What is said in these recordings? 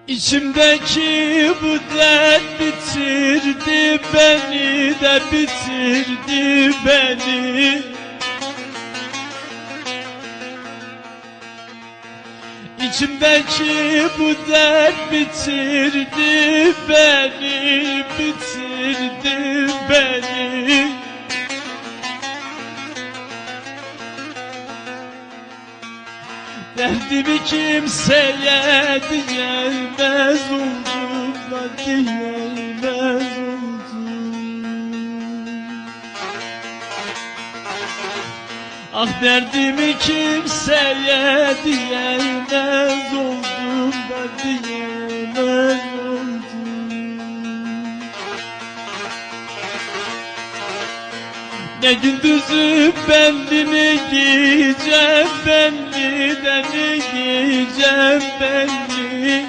İçimdeki bu dert bitirdi beni de bitirdi beni. İçimdeki bu dert bitirdi beni, bitirdi beni. Derdimi kimseye diyemez oldum da diyemez oldum. Ah derdimi kimseye diyemez oldum da diyemez oldum. Ne gündüzü belli ne giyeceğim belli de ne giyeceğim belli.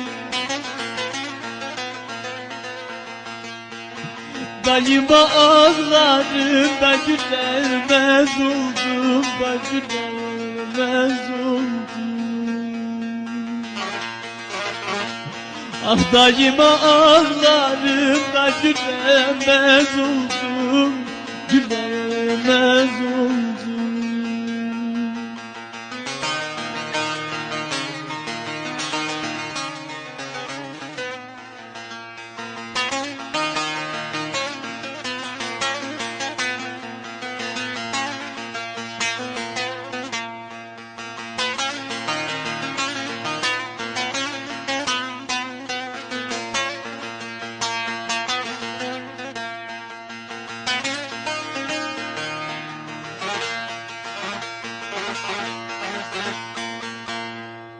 Daima ağlarım da gülemez oldum da gülemez oldum. Ah daima ağlarım da gülemez oldum, gülemez oldum.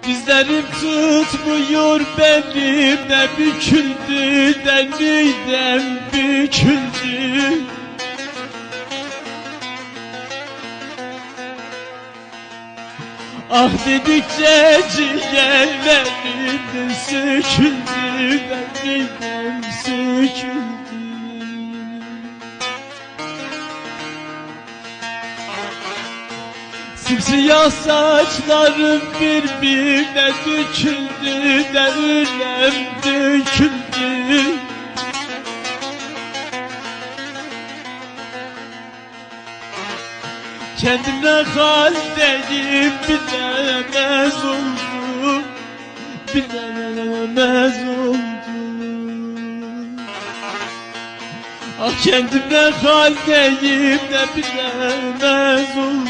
Dizlerim tutmuyor benim de büküldü de midem büküldü. Ah dedikçe ciğerlerim de söküldü de midem söküldü. Simsiyah saçlarım birbirine döküldü de ürem döküldü. Kendime haldeyim bilemez oldum, bilemez oldum. Ah kendime haldeyim de bilemez oldum.